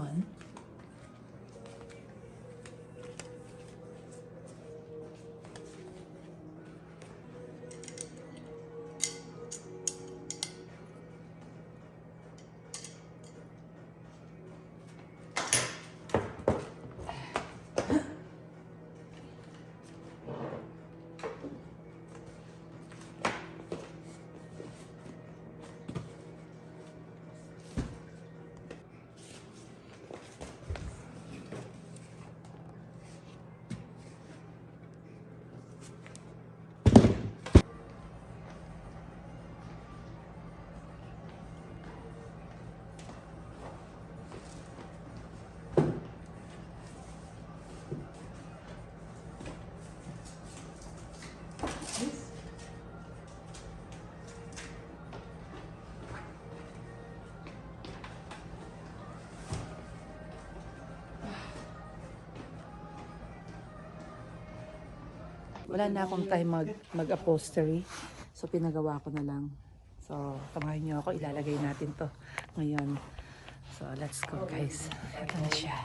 one. Wala na akong time mag-upholstery. So, pinagawa ko na lang. So, samahan niyo ako. Ilalagay natin to ngayon. So, let's go guys. Ito na siya.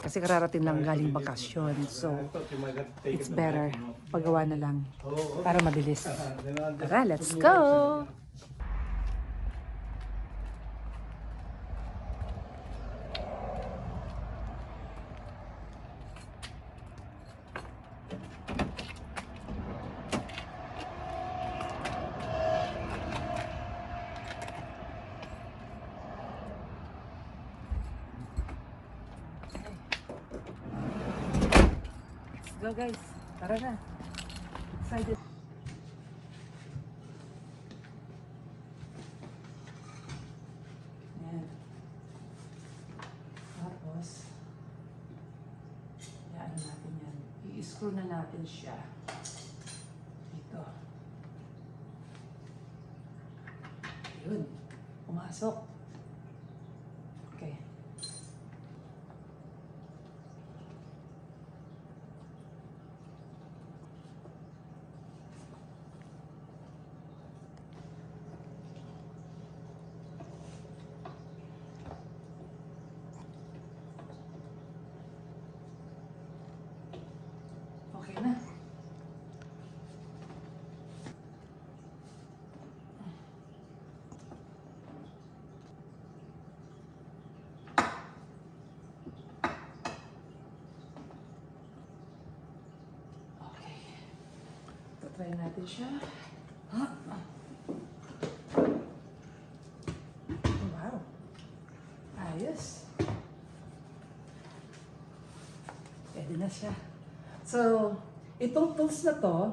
Kasi kararating lang galing bakasyon. So, it's better. Pagawa na lang. Para mabilis. Tara, let's go! Go guys, tara na. Excited. Ayan. Tapos, yan natin yan. I-screw na natin siya. Dito. Yun. Pumasok. Okay. Okay na. Okay. Try natin siya. Wow. Ayos. Pwede na siya. So, itong tools na to,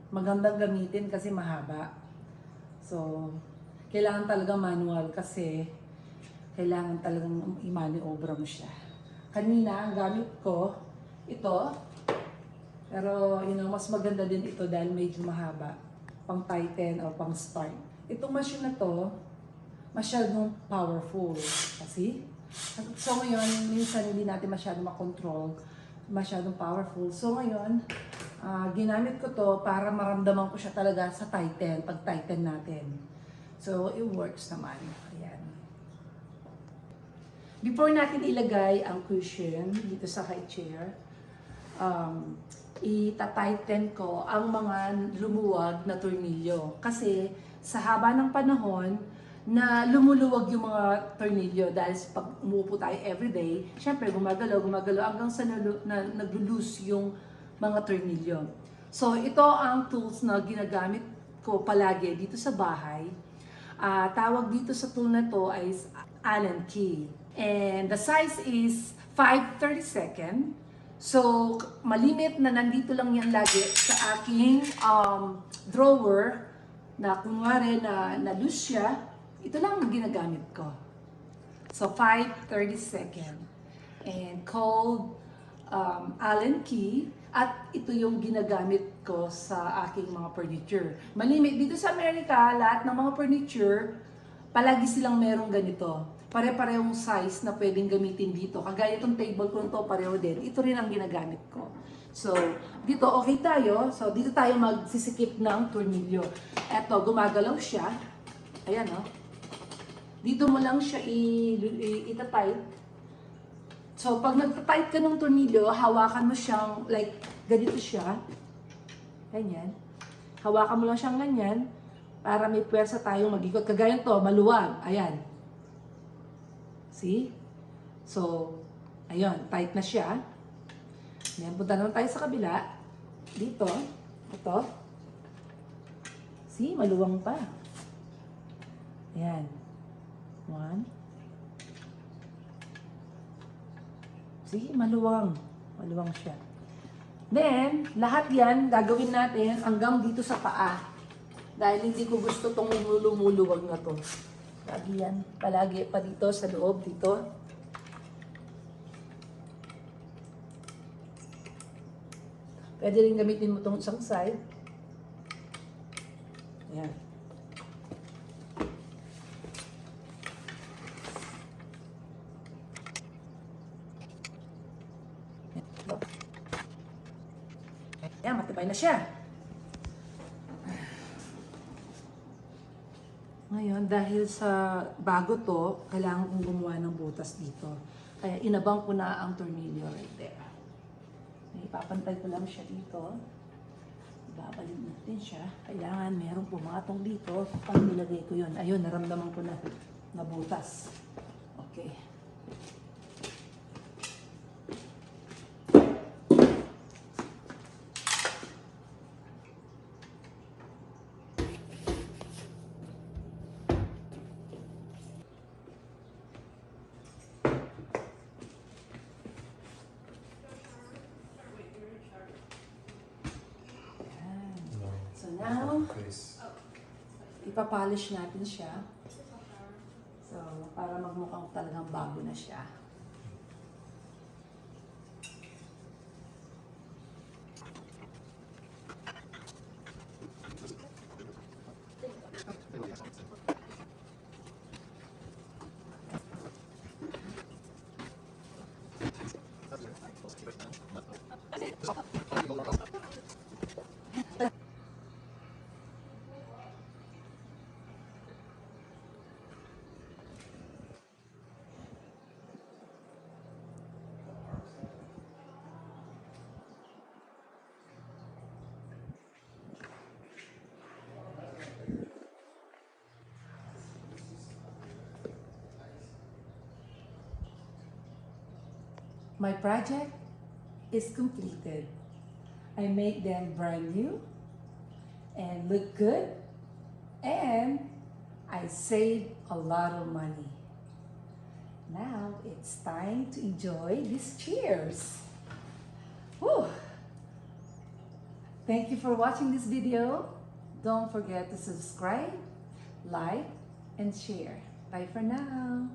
magandang gamitin kasi mahaba. So, kailangan talaga manual kasi kailangan talagang i-maneuver mo siya. Kanina, ang gamit ko, ito. Pero, mas maganda din ito dahil medyo mahaba. Pang tighten o pang start. Itong machine na to, masyadong powerful. Kasi, so ngayon, minsan hindi natin masyadong makontrol. Masyadong powerful. So ngayon, ginamit ko to para maramdaman ko siya talaga sa tighten, pag-tighten natin. So, it works naman. Ayan. Before natin ilagay ang cushion dito sa high chair, ita-tighten ko ang mga lumuwag na tornilyo. Kasi sa haba ng panahon, na lumuluwag yung mga tornilyo dahil pag umuupo tayo everyday, syempre gumagalaw hanggang sa nag-loose yung mga tornilyo. So ito ang tools na ginagamit ko palagi dito sa bahay. Tawag dito sa tool na to ay Allen key. And the size is 5/32. So malimit na nandito lang yan lagi sa aking drawer na kunwari na loose siya. Ito lang ang ginagamit ko. So, 5/32. And cold Allen key. At ito yung ginagamit ko sa aking mga furniture. Malimit, dito sa Amerika, lahat ng mga furniture, palagi silang merong ganito. Pare-parehong size na pwedeng gamitin dito. Kagaya itong table ko nito, pareho din. Ito rin ang ginagamit ko. So, dito okay tayo. So, dito tayo magsisikip ng tornilyo. Eto, gumagalaw siya. Ayan, oh. Dito mo lang siya itatight. So, pag nagtatight ka ng tornilyo, hawakan mo siyang, like, ganito siya. Ganyan. Hawakan mo lang siyang ganyan para may puwersa tayong mag-ikot. Kagaya to, maluwag. Ayan. See? So, ayun, tight na siya. Ayan, punta naman tayo sa kabila. Dito. Ito. See? Maluwang pa. Ayan. 1. See? Maluwang. Maluwang siya. Then, lahat yan, gagawin natin hanggang dito sa paa. Dahil hindi ko gusto itong lumuluwag na to. Lagi yan. Palagi pa dito sa loob, dito. Pwede rin gamitin mo itong isang side. Ayan. Ayan, matibay na siya. Ngayon, dahil sa bago to, kailangan kong gumawa ng butas dito. Kaya inabang ko na ang tornilyo right there. Ipapantay ko lang siya dito. Ibabalik natin siya. Kailangan merong pumatong dito pag nilagay ko yun. Ayun, naramdaman ko na butas. Okay. So now, ipapolish natin siya. So, para magmukhang talagang bago na siya. My project is completed. I make them brand new and look good, and I save a lot of money. Now it's time to enjoy these cheers. Whew. Thank you for watching this video. Don't forget to subscribe, like, and share. Bye for now.